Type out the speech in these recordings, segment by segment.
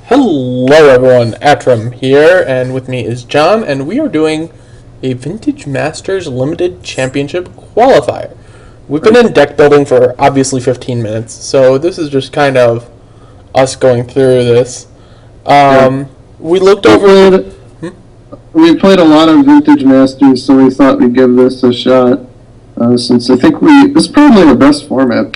Hello everyone, Atram here, and with me is John, and we are doing a Vintage Masters Limited Championship Qualifier. We've been in deck building for obviously 15 minutes, so this is just kind of us going through this. We looked over... We played a lot of Vintage Masters, so we thought we'd give this a shot, since I think this is probably our best format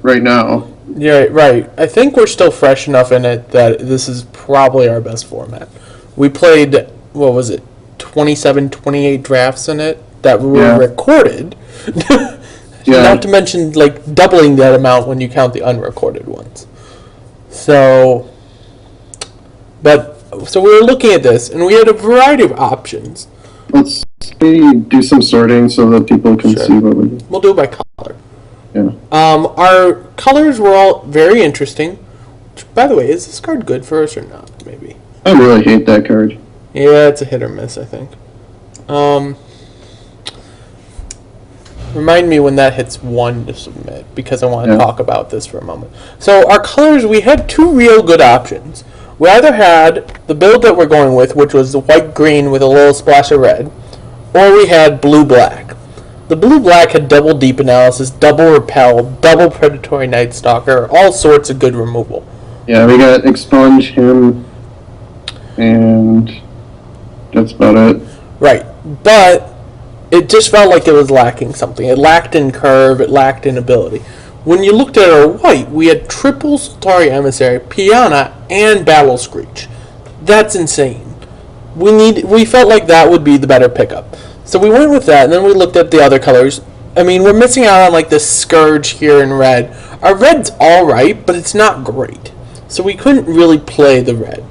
right now. Yeah, right. I think we're still fresh enough in it that this is probably our best format. We played, 27, 28 drafts in it that were recorded. Not to mention, doubling that amount when you count the unrecorded ones. So we were looking at this, and we had a variety of options. Let's do some sorting so that people can see what we do. We'll do it by color. Yeah. Our colors were all very interesting. Which, by the way, is this card good for us or not? Maybe. I really hate that card. Yeah, it's a hit or miss, I think. Remind me when that hits 1 to submit, because I want to talk about this for a moment. So our colors, we had two real good options. We either had the build that we're going with, which was the white-green with a little splash of red, or we had blue-black. The blue-black had double deep analysis, double repel, double predatory night stalker, all sorts of good removal. Yeah, we got expunge him, and that's about it. Right, but it just felt like it was lacking something. It lacked in curve, it lacked in ability. When you looked at our white, we had triple Soltari Emissary, Piana, and Battle Screech. That's insane. We felt like that would be the better pickup. So we went with that, and then we looked at the other colors. I mean, we're missing out on this Scourge here in red. Our red's alright, but it's not great. So we couldn't really play the red.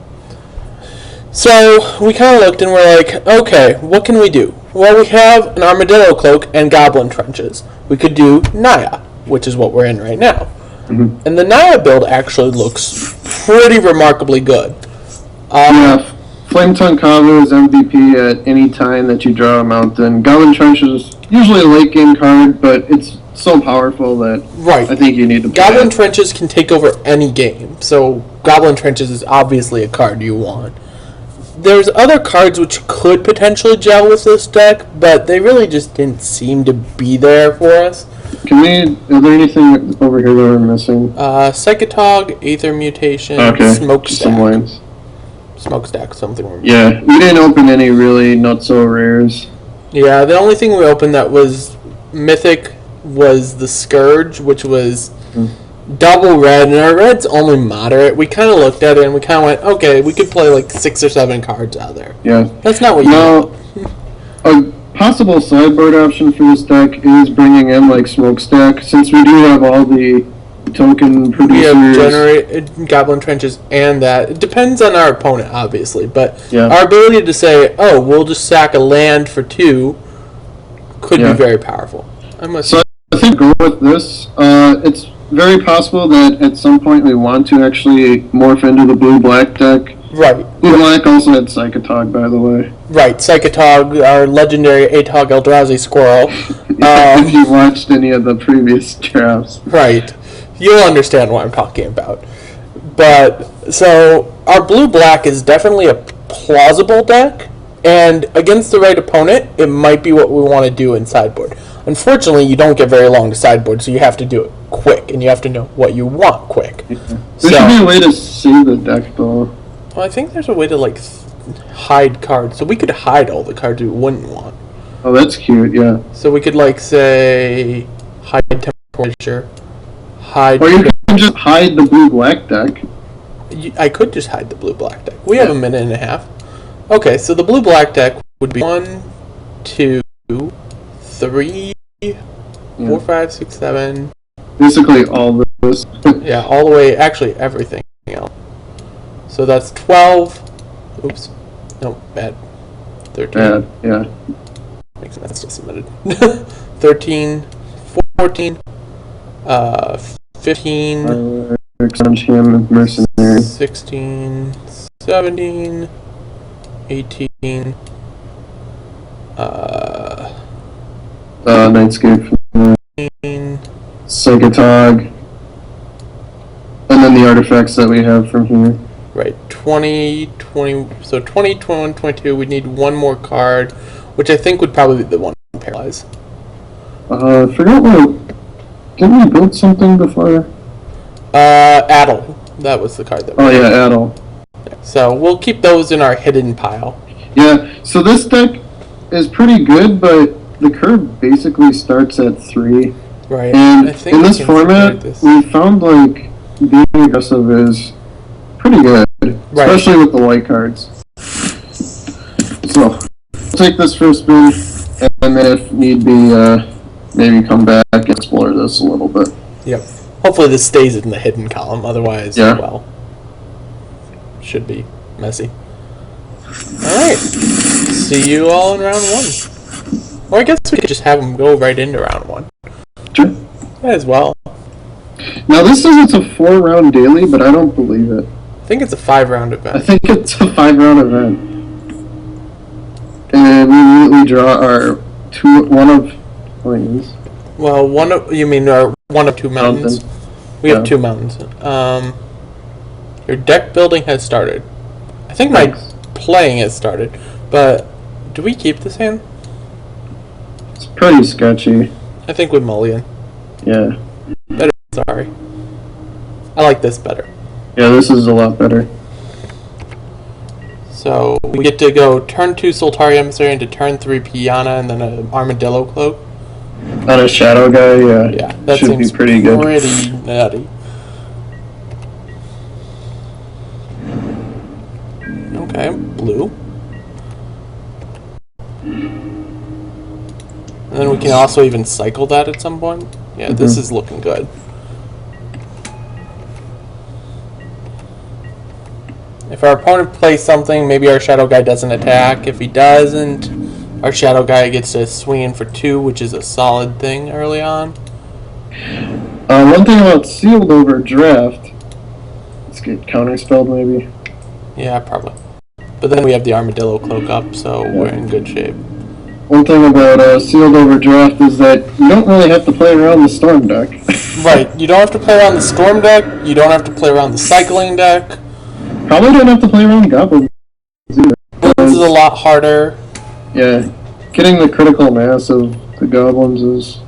So we kind of looked and we're like, okay, what can we do? Well, we have an Armadillo Cloak and Goblin Trenches. We could do Naya, which is what we're in right now. Mm-hmm. And the Naya build actually looks pretty remarkably good. Flame Tongue Kava is MVP at any time that you draw a mountain. Goblin Trench is usually a late game card, but it's so powerful that I think you need to play Goblin Trenches can take over any game, so Goblin Trenches is obviously a card you want. There's other cards which could potentially gel with this deck, but they really just didn't seem to be there for us. Are there anything over here that we're missing? Psychotog, Aether Mutation, Smokestack. Smokestack, something. Yeah, we didn't open any really not-so rares. Yeah, the only thing we opened that was mythic was the Scourge, which was double red, and our red's only moderate. We kind of looked at it, and we kind of went, okay, we could play 6 or 7 cards out there. Yeah. That's not what you want. A possible sideboard option for this deck is bringing in, Smokestack, since we do have all the token producers. We have generated Goblin Trenches and that. It depends on our opponent, obviously, but our ability to say, oh, we'll just sack a land for 2 could be very powerful. So I think go with this. It's very possible that at some point we want to actually morph into the blue-black deck. Right. Blue-black also had Psychotog, by the way. Right, Psychotog, our legendary Atog Eldrazi squirrel. If you watched any of the previous drafts. Right. You'll understand what I'm talking about. But, so, our blue-black is definitely a plausible deck, and against the right opponent, it might be what we want to do in sideboard. Unfortunately, you don't get very long to sideboard, so you have to do it quick, and you have to know what you want quick. Yeah. There should be a way to see the deck, though. Well, I think there's a way to, hide cards. So we could hide all the cards we wouldn't want. Oh, that's cute, yeah. So we could, say, hide Temperature, or you can just hide the blue-black deck. I could just hide the blue-black deck. We have a minute and a half. Okay, so the blue-black deck would be 1, 2, 3, 4, 5, 6, 7. Basically all this. Yeah, all the way, actually everything else. So that's 12. Oops. No, bad. 13. Bad, yeah. Makes sense, still submitted. 13, 14, 15, mercenary. 16, 17, 18, Nightscape, Psychotog, and then the artifacts that we have from here. Right, 20, 20, so 20, 21, 22, we need one more card, which I think would probably be the one paralyze. I forgot what... Didn't we build something before? Addle. That was the card that we Oh yeah, Addle. So we'll keep those in our hidden pile. Yeah, so this deck is pretty good, but the curve basically starts at 3. Right. And I think in this format, we found like being aggressive is pretty good, especially with the white cards. So, I'll take this for a spin, and then if need be, maybe come back and explore this a little bit. Yep. Hopefully this stays in the hidden column, otherwise, well, should be messy. Alright. See you all in round 1. Or I guess we could just have them go right into round 1. Sure. Might as well. Now this says it's a 4-round daily, but I don't believe it. I think it's a 5-round event. I think it's a 5-round event. And we immediately draw our one of planes. Well, you mean our one of 2 mountains? We have 2 mountains. Your deck building has started. I think my playing has started, but do we keep this hand? It's pretty sketchy. I think we mulligan. Yeah. Better. Sorry. I like this better. Yeah, this is a lot better. So we get to go turn 2 Soltari Emissary into turn 3 Piana and then an Armadillo Cloak. On a shadow guy, yeah. Yeah, that should seems be pretty good. Pretty nutty. Okay, blue. And then we can also even cycle that at some point. Yeah, this is looking good. If our opponent plays something, maybe our shadow guy doesn't attack. If he doesn't, our shadow guy gets to swing in for 2, which is a solid thing early on. One thing about sealed over draft, let's get counterspelled maybe. Yeah, probably. But then we have the Armadillo Cloak up, so we're in good shape. One thing about sealed over draft is that you don't really have to play around the storm deck. Right, you don't have to play around the storm deck, you don't have to play around the cycling deck. Probably don't have to play around goblins either. This is a lot harder. Yeah, getting the critical mass of the goblins is...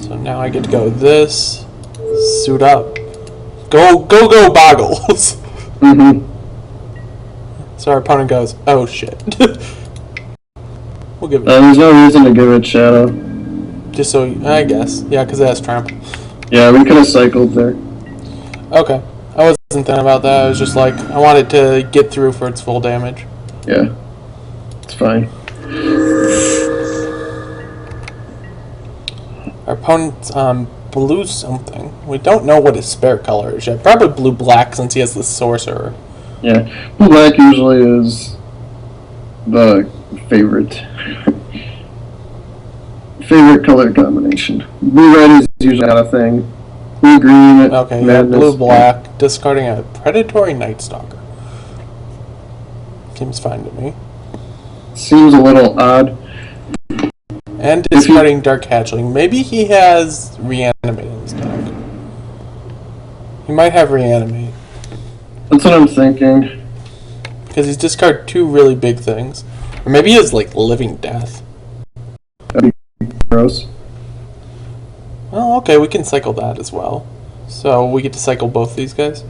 So now I get to go this, suit up. Go Boggles! So our opponent goes, oh shit. We'll give it. There's no reason to give it shadow. Just so, I guess. Yeah, because it has trample. Yeah, we could have cycled there. Okay. I wasn't thinking about that. I was just like, I wanted to get through for its full damage. Yeah. It's fine. Our opponent's blue something. We don't know what his spare color is yet. Probably blue-black since he has the sorcerer. Yeah. Blue-black usually is the favorite color combination. Blue-red is usually not a thing. Blue-green, okay, yeah, blue-black, discarding a Predatory Night Stalker. Seems fine to me. Seems a little odd. And discarding Dark Hatchling. Maybe he has Reanimate in his deck. He might have Reanimate. That's what I'm thinking. Because he's discarded 2 really big things. Or maybe he has, like, Living Death. That'd be gross. Oh, okay, we can cycle that as well. So we get to cycle both these guys.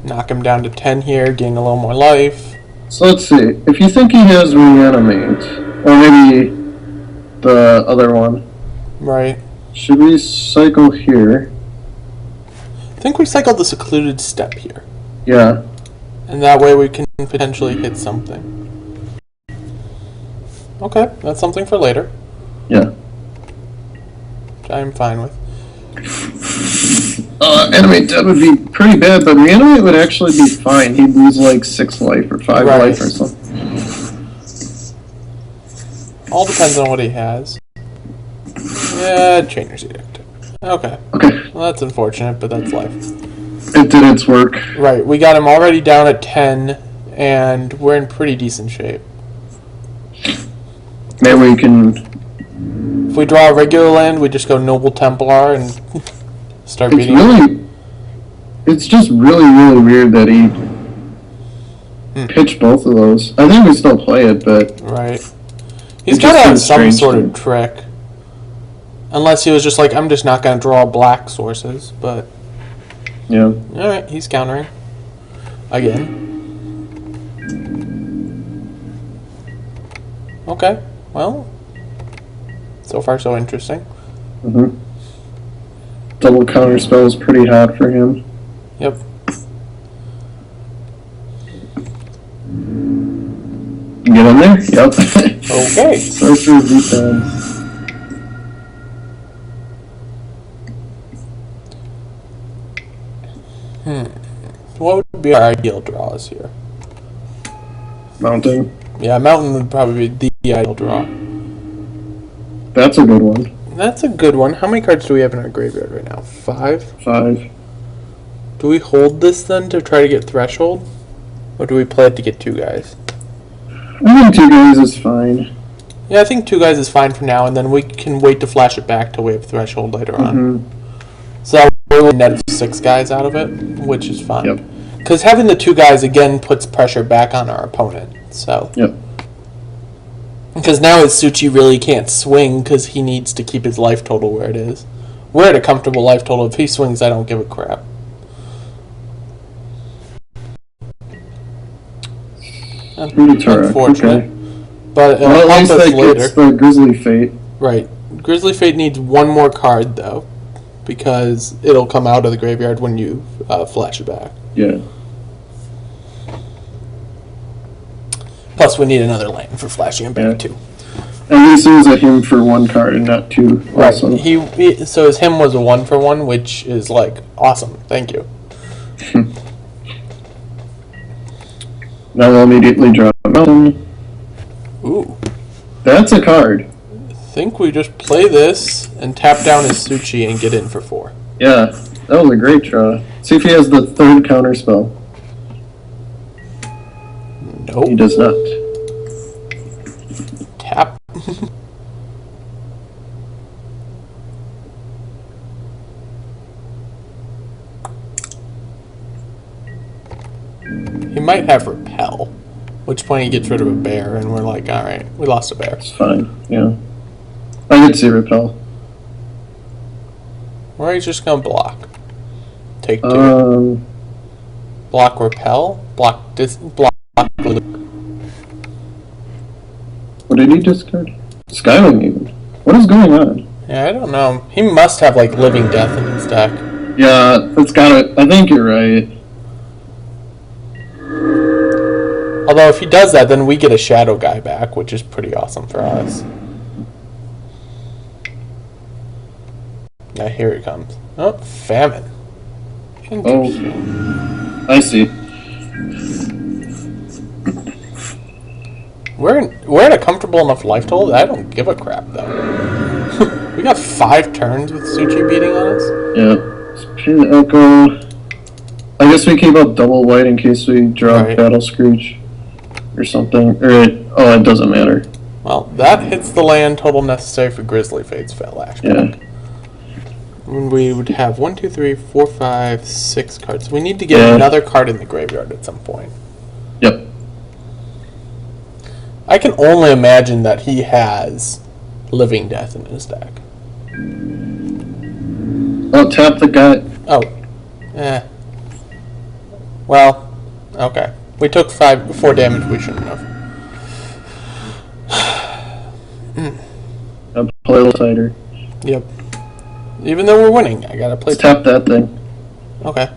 Knock him down to 10 here, gain a little more life. So let's see. If you think he has Reanimate, or maybe the other one. Right. Should we cycle here? I think we cycled the Secluded Step here. Yeah. And that way we can potentially hit something. Okay, that's something for later. Yeah. Which I'm fine with. Animate Dead would be pretty bad, but Reanimate would actually be fine. He'd lose like 6 life or 5 life or something. All depends on what he has. Yeah, Trainer's Edict. Okay. Okay. Well, that's unfortunate, but that's life. It did its work. Right, we got him already down at 10, and we're in pretty decent shape. Maybe we can... If we draw a regular land, we just go Noble Templar and start beating him. it's just really, really weird that he pitched both of those. I think we still play it, but right. He's got to have some sort of trick. Unless he was just like, I'm just not going to draw black sources, but... Yeah. Alright, he's countering. Again. Okay, well... So far, so interesting. Mm-hmm. Double counter spell is pretty hot for him. Yep. Get in there? Yep. Okay. Sorcerer defense. What would be our ideal draws here? Mountain. Yeah, Mountain would probably be the ideal draw. That's a good one. That's a good one. How many cards do we have in our graveyard right now? 5? 5. Do we hold this then to try to get Threshold? Or do we play it to get 2 guys? I think 2 guys is fine. Yeah, I think 2 guys is fine for now, and then we can wait to flash it back till we have Threshold later on. So we'll net 6 guys out of it, which is fine. Yep. Because having the 2 guys again puts pressure back on our opponent. So. Yep. Because now Suchi really can't swing because he needs to keep his life total where it is. We're at a comfortable life total. If he swings, I don't give a crap. Unfortunate. Okay. But well, at least that later. gets the Grizzly Fate. Right. Grizzly Fate needs 1 more card, though. Because it'll come out of the graveyard when you flash it back. Yeah. Plus, we need another land for flashing him back, too. At least it was a him for 1 card and not 2. Right. Also. So his him was a 1-for-1, which is, like, awesome. Thank you. Now we'll immediately draw a Mountain. Ooh. That's a card. I think we just play this and tap down his Suchi and get in for 4. Yeah, that was a great draw. See if he has the 3rd counter spell. Nope. He does not. Tap. He might have Repel, which point he gets rid of a bear, and we're like, alright, we lost a bear. It's fine, yeah. I could see Repel. Or he's just gonna block. Take 2. Block Repel? Block block. What did he discard? Skyling even. What is going on? Yeah, I don't know. He must have like Living Death in his deck. Yeah, it's gotta. I think you're right. Although if he does that, then we get a Shadow guy back, which is pretty awesome for us. Yeah, here it comes. Oh, Famine. Oh, I see. We're at a comfortable enough life total that I don't give a crap, though. We got 5 turns with Suchi beating on us. Yeah. Spin Echo. I guess we keep up double white in case we draw Battle Screech or something. Or it doesn't matter. Well, that hits the land total necessary for Grizzly Fate's flashback. Yeah. We would have 1, 2, 3, 4, 5, 6 cards. We need to get another card in the graveyard at some point. Yep. I can only imagine that he has Living Death in his deck. Oh, tap the guy. Oh. Well, okay. We took 4 damage we shouldn't have. I'll play a little tighter. Yep. Even though we're winning, I gotta play. Let's tap that thing. Okay.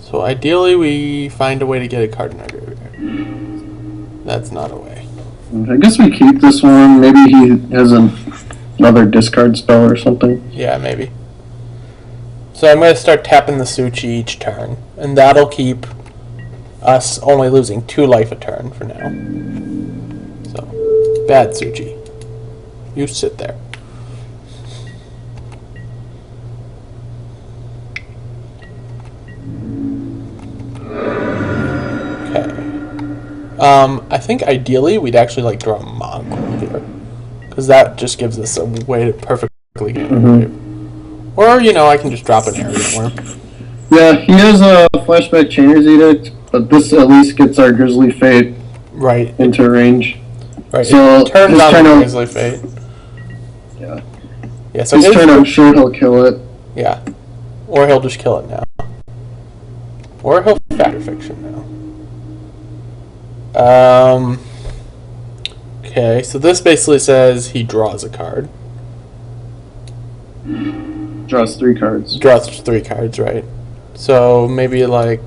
So ideally, we find a way to get a card in our graveyard. That's not a way. I guess we keep this one. Maybe he has another discard spell or something. Yeah, maybe. So I'm going to start tapping the Suchi each turn, and that'll keep us only losing 2 life a turn for now. So, bad Suchi. You sit there. Okay. I think ideally we'd actually like draw a Mongrel here. because that just gives us a way to perfectly get it. Or, you know, I can just drop an arrogant worm. Yeah, he has a flashback Chainer's Edict, but this at least gets our Grizzly Fate into range. Right, so it turns on the Grizzly Fate. Yeah. Yeah, so his turn, I'm sure he'll kill it. Yeah. Or he'll just kill it now. Or he'll Fact or Fiction now. Okay, so this basically says he draws a card. Draws 3 cards. Draws 3 cards, right. So maybe like...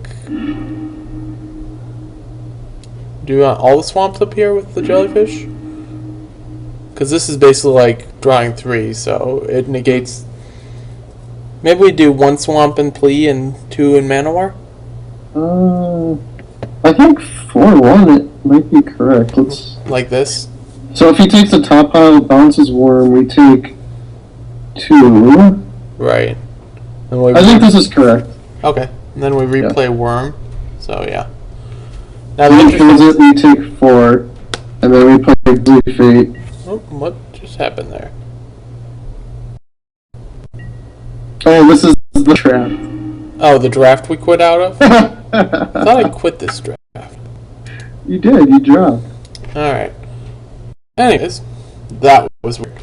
Do you want all the swamps up here with the jellyfish? Because this is basically like drawing 3, so it negates... Maybe we do 1 swamp in Plea and 2 in Manowar? I think 4-1 it might be correct. Like this? So if he takes the top pile, bounces worm, we take 2. Right. I think this is correct. Okay. And then we replay worm. So yeah. Now then we take 4, and then we play Blue Fate. Oh, what just happened there? Oh, this is the trap. Oh, the draft we quit out of? I thought I quit this draft. You did, you dropped. Alright. Anyways, that was weird.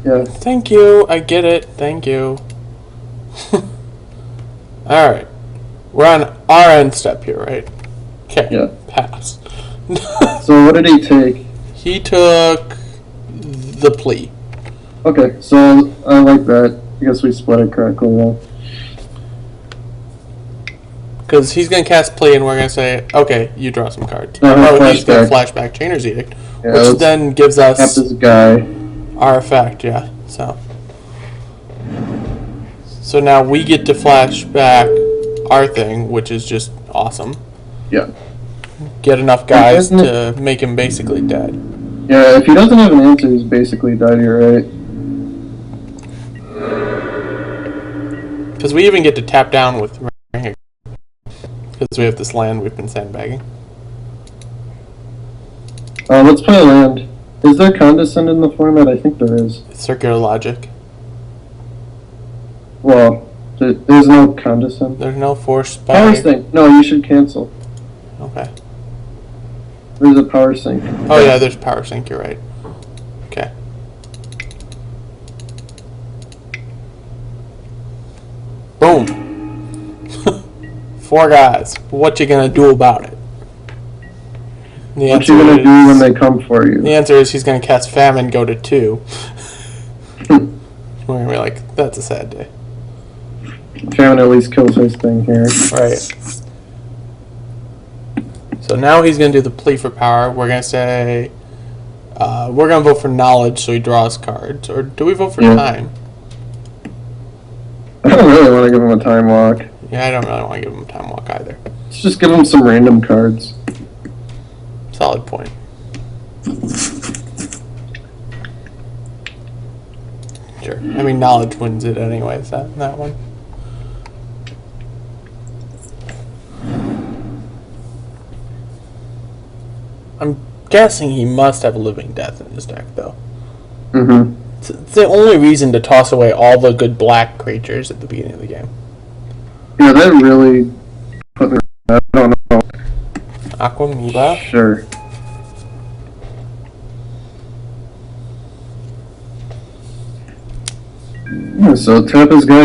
Yeah. Thank you, I get it, thank you. Alright. We're on our end step here, right? Okay. Yeah. Pass. So what did he take? He took the Plea. Okay, so I like that. I guess we split it correctly though. Because he's going to cast Plea and we're going to say, okay, you draw some cards. He's going to flashback Chainer's Edict. Yeah, which then gives us this guy. Our effect, yeah. So now we get to flash back our thing, which is just awesome. Yeah. Get enough guys to make him basically dead. Yeah, if he doesn't have an answer, he's basically dead, you're right. Because we even get to tap down with Ring. Because we have this land we've been sandbagging. Let's play a land. Is there Condescend in the format? I think there is. It's Circular Logic. Well, there's no Condescend. There's no Force Power Sink. No, you should cancel. Okay. There's a Power Sink. Oh yeah, there's Power Sink, you're right. Okay. Boom. 4 guys. What you gonna do about it? What you gonna do when they come for you? The answer is he's gonna cast Famine, go to 2. We're gonna be like, that's a sad day. Famine at least kills his thing here. Right. So now he's gonna do the Plea for power. We're gonna say, we're gonna vote for knowledge, so he draws cards. Or do we vote for time? I don't really want to give him a time walk. Yeah, I don't really want to give him a time walk either. Let's just give him some random cards. Solid point. Sure. I mean, knowledge wins it anyways, that one. I'm guessing he must have Living Death in his deck, though. Mm-hmm. It's the only reason to toss away all the good black creatures at the beginning of the game. Yeah, that really put me... I don't know. Aquamoeba? Sure. Yeah, so tap his guy,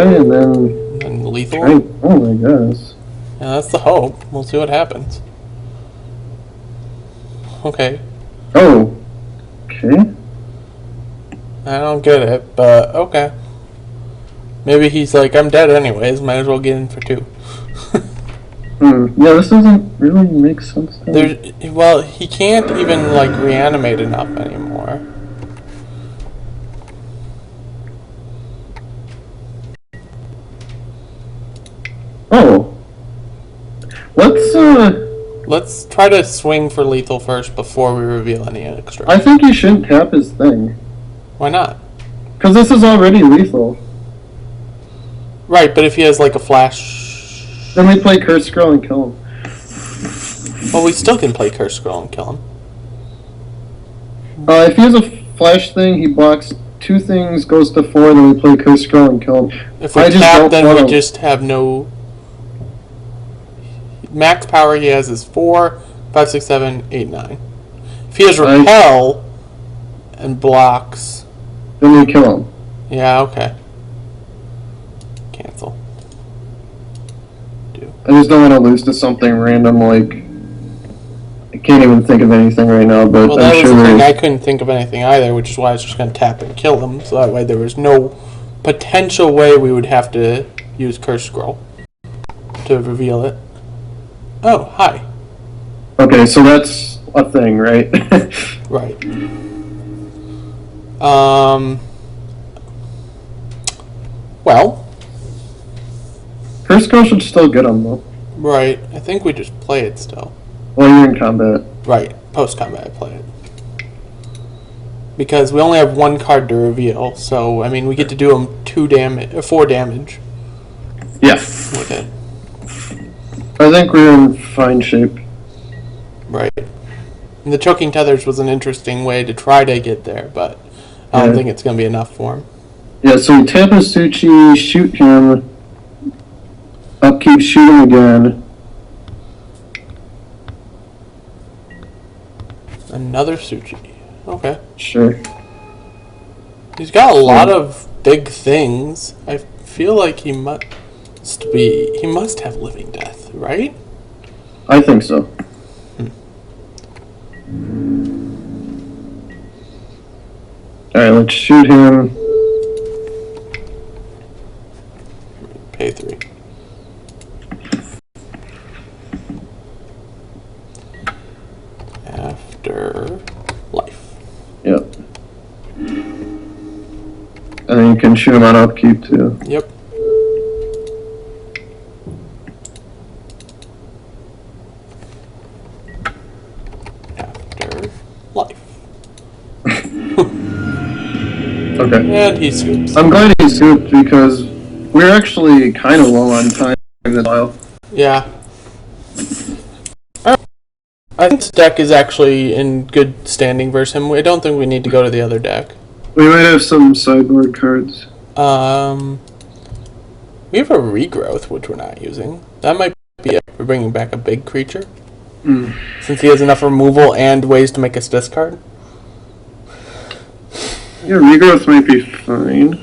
and then... And lethal? Oh my gosh. Yeah, that's the hope. We'll see what happens. Okay. Oh. Okay. I don't get it, but okay. Maybe he's like, I'm dead anyways, might as well get in for 2. Yeah, this doesn't really make sense to me. Well, he can't even, like, reanimate enough anymore. Oh. Let's try to swing for lethal first before we reveal any extra. I think you shouldn't tap his thing. Why not? Because this is already lethal. Right, but if he has like a flash... Then we play Curse Scroll and kill him. Well, we still can play Curse Scroll and kill him. If he has a flash thing, he blocks 2 things, goes to 4, then we play Curse Scroll and kill him. If we tap, then we just have no... Max power he has is 4, 5, 6, 7, 8, 9. If he has Repel and blocks... Then we kill him. Yeah, okay. Cancel. I just don't want to lose to something random like... I can't even think of anything right now, but well, I'm sure thing. I couldn't think of anything either, which is why I was just going to tap and kill them, so that way there was no potential way we would have to use Curse Scroll to reveal it. Oh, hi. Okay, so that's a thing, right? Right. Well... Curse Scroll should still get him, though. Right. I think we just play it still. Well, you're in combat. Right. Post-combat I play it. Because we only have 1 card to reveal, so, I mean, we get to do him 4 damage. Yeah. With it. I think we're in fine shape. Right. And the Choking Tethers was an interesting way to try to get there, but I don't think it's going to be enough for him. Yeah, so we tap Asuchi, shoot him, upkeep, shoot him again. Another Suchi. Okay. Sure. He's got a lot of big things. I feel like he must have Living Death, right? I think so. Alright, let's shoot him. Pay 3. After life. Yep. And then you can shoot him on upkeep too. Yep. After life. Okay. And he scoops. I'm glad he scooped because we're actually kind of low on time this while. Yeah. I think this deck is actually in good standing versus him. I don't think we need to go to the other deck. We might have some sideboard cards. We have a Regrowth, which we're not using. That might be it for bringing back a big creature. Since he has enough removal and ways to make us discard. Yeah, Regrowth might be fine.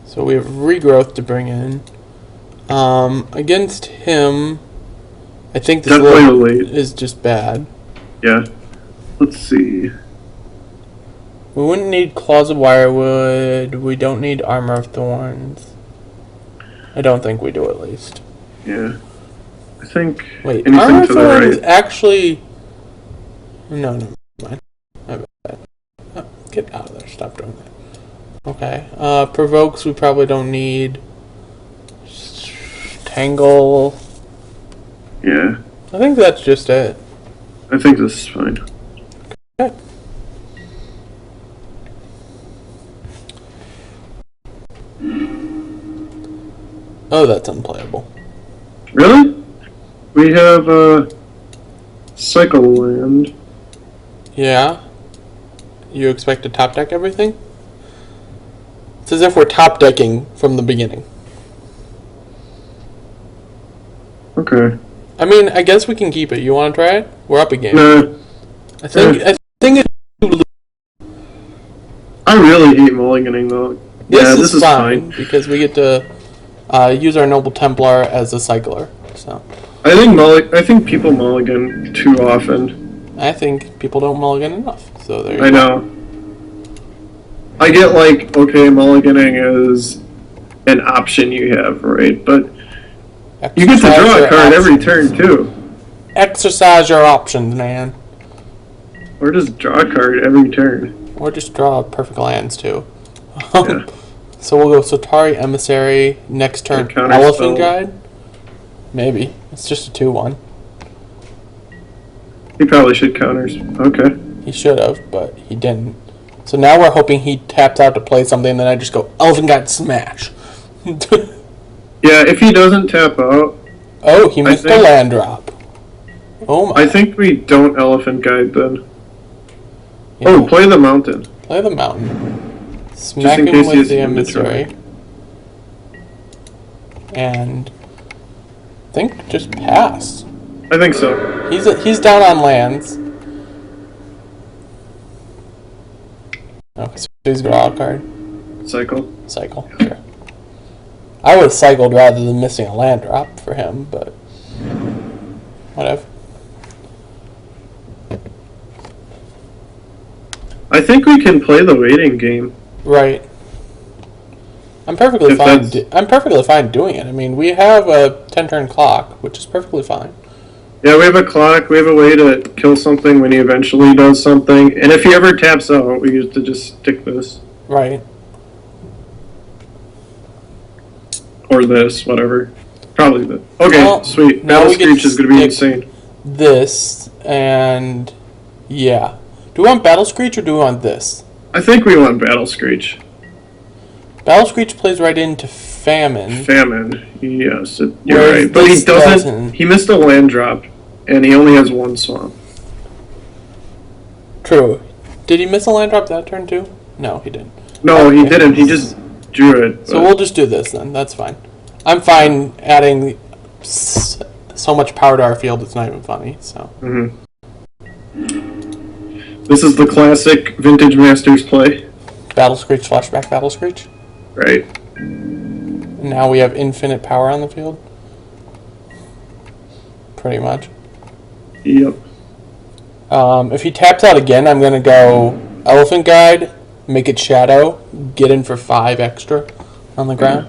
So we have Regrowth to bring in. Against him, I think this is just bad. Yeah. Let's see. We wouldn't need Claws of Wirewood. We don't need Armor of Thorns. I don't think we do, at least. Yeah. I think wait, anything Armor of to the Thorns right. actually... No, never mind. My bad. Oh, get out of there. Stop doing that. Okay. Provokes we probably don't need. Tangle. Yeah. I think that's just it. I think this is fine. Okay. Oh, that's unplayable. Really? We have Cycle Land. Yeah. You expect to top deck everything? It's as if we're top decking from the beginning. Okay. I mean, I guess we can keep it. You want to try it? We're up a game. Nah. I think it's I really hate mulliganing though. This is fine because we get to use our Noble Templar as a cycler. So I think people mulligan too often. I think people don't mulligan enough. So there you I go. know. I get like, okay, mulliganing is an option you have, right? But you get to draw a card every turn too. Exercise your options, man. Or just draw a card every turn. Or just draw perfect lands too. Yeah. So we'll go Sotari Emissary next turn. Elephant Guide? Maybe. It's just a 2/1. He probably should counters. Okay. He should have, but he didn't. So now we're hoping he taps out to play something, and then I just go Elephant Guide Smash. Yeah, if he doesn't tap out. Oh, he missed a land drop. Oh my. I think we don't Elephant Guide then. You Oh, know, play the mountain. play the mountain. Smack in him case he with has the something to try. emissary. And I think just pass. I think so. He's down on lands. Okay, so he's got a wild card. Cycle. Cycle, sure. I would have cycled rather than missing a land drop for him, but whatever. I think we can play the waiting game. Right. I'm perfectly If fine. that's- I'm perfectly fine doing it. I mean, we have a 10-turn clock, which is perfectly fine. Yeah, we have a clock. We have a way to kill something when he eventually does something. And if he ever taps out, we get to just stick this. Right. Or this, whatever. Probably this. Okay, Well, sweet. now Battle we get Screech to is going to be stick- insane. This and yeah. Do we want Battle Screech or do we want this? I think we want Battle Screech. Battle Screech plays right into Famine. Famine. Yes, you're Whereas right. But he this doesn't. He missed a land drop, and he only has one swamp. True. Did he miss a land drop that turn too? No, he didn't. No, he Okay. didn't. He just drew it. So we'll just do this then. That's fine. I'm fine adding so much power to our field. It's not even funny. So. This is the classic Vintage Masters play. Battle Screech, flashback Battle Screech. Right. And now we have infinite power on the field. Pretty much. Yep. If he taps out again, I'm going to go Elephant Guide, make it Shadow, get in for 5 extra on the ground.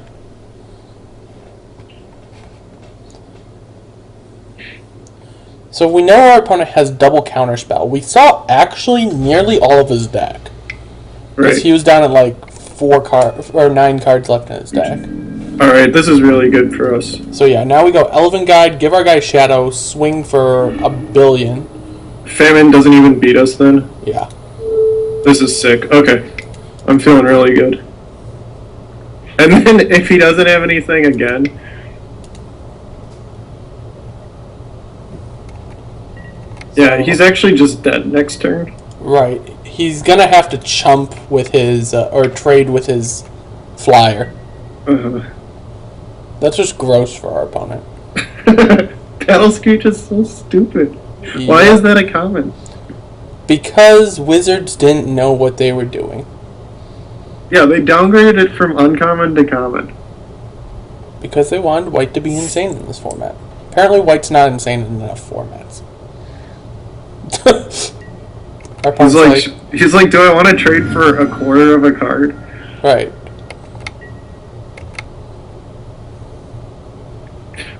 So we know our opponent has double counterspell. We saw actually nearly all of his deck. Because Right. he was down at like 9 cards left in his deck. Alright, this is really good for us. So yeah, now we go Elephant Guide, give our guy Shadow, swing for $1 billion. Famine doesn't even beat us then. Yeah. This is sick. Okay. I'm feeling really good. And then if he doesn't have anything again. Yeah, he's actually just dead next turn. Right. He's gonna have to chump with his, or trade with his flyer. Uh-huh. That's just gross for our opponent. Battle Screech is so stupid. Yeah. Why is that a common? Because Wizards didn't know what they were doing. Yeah, they downgraded it from uncommon to common. Because they wanted White to be insane in this format. Apparently White's not insane in enough formats. Our opponent's He's like, do I want to trade for a quarter of a card? right.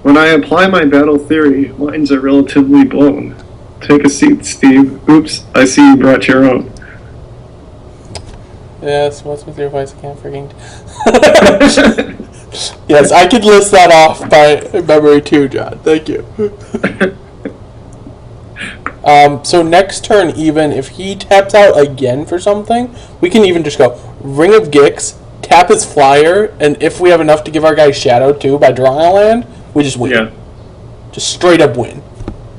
When I apply my battle theory, lines are relatively blown. Take a seat, Steve. Oops, I see you brought your own. Yes, what's with your voice? I can't freaking... Yes, I could list that off by memory too, John. Thank you. So next turn, even if he taps out again for something, we can even just go Ring of Gix, tap his flyer, and if we have enough to give our guy Shadow too by drawing a land, we just win. Yeah. Just straight up win.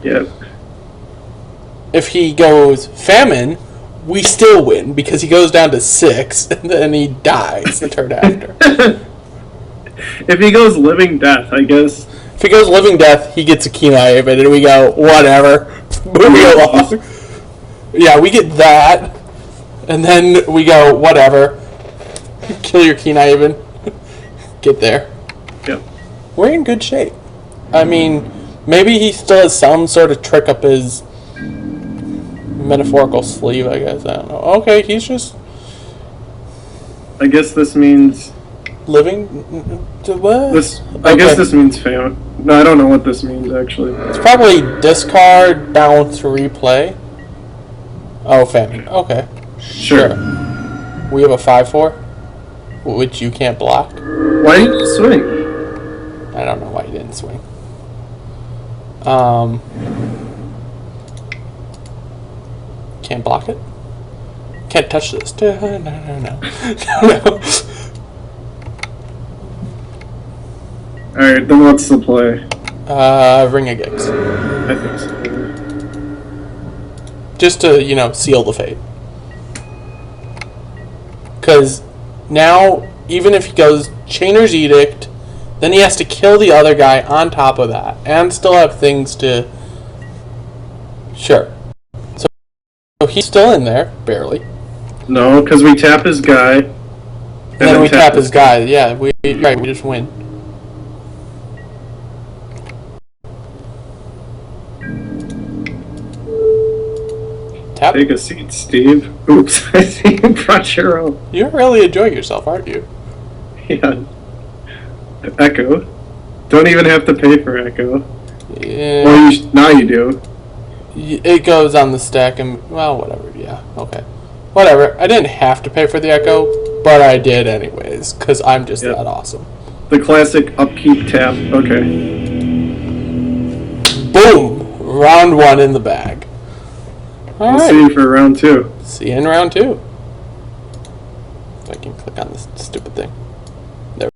Yep. If he goes Famine, we still win because he goes down to 6 and then he dies the turn after. If he goes Living Death, I guess. If he goes Living Death, he gets a Kenai of it, and we go, whatever, moving along. Yeah, we get that, and then we go, whatever, kill your Kenai even, get there. Yep. We're in good shape. I mean, maybe he still has some sort of trick up his metaphorical sleeve, I guess, I don't know. Okay, he's just I guess this means... living, what? I guess this means famine. No, I don't know what this means, actually. It's probably discard, bounce, replay. Oh, Famine. Okay. Sure. We have a 5/4, which you can't block. Why didn't you swing? I don't know why you didn't swing. Can't block it. Can't touch this. No. No. Alright, then what's the play? Ring of Gix. I think so. Just to, seal the fate. Because now, even if he goes Chainer's Edict, then he has to kill the other guy on top of that, and still have things to... Sure. So he's still in there, barely. No, because we tap his guy. And then we tap his guy. Yeah, we just win. Tap. Take a seat, Steve. Oops, I see you brought your own. You're really enjoying yourself, aren't you? Yeah. Echo. Don't even have to pay for Echo. Yeah. Well, now you do. It goes on the stack and, well, whatever, yeah, okay. Whatever, I didn't have to pay for the Echo, but I did anyways, because I'm just that awesome. The classic upkeep tap, okay. Boom! Round 1 in the bag. We'll see you for round 2. See you in round 2. If I can click on this stupid thing.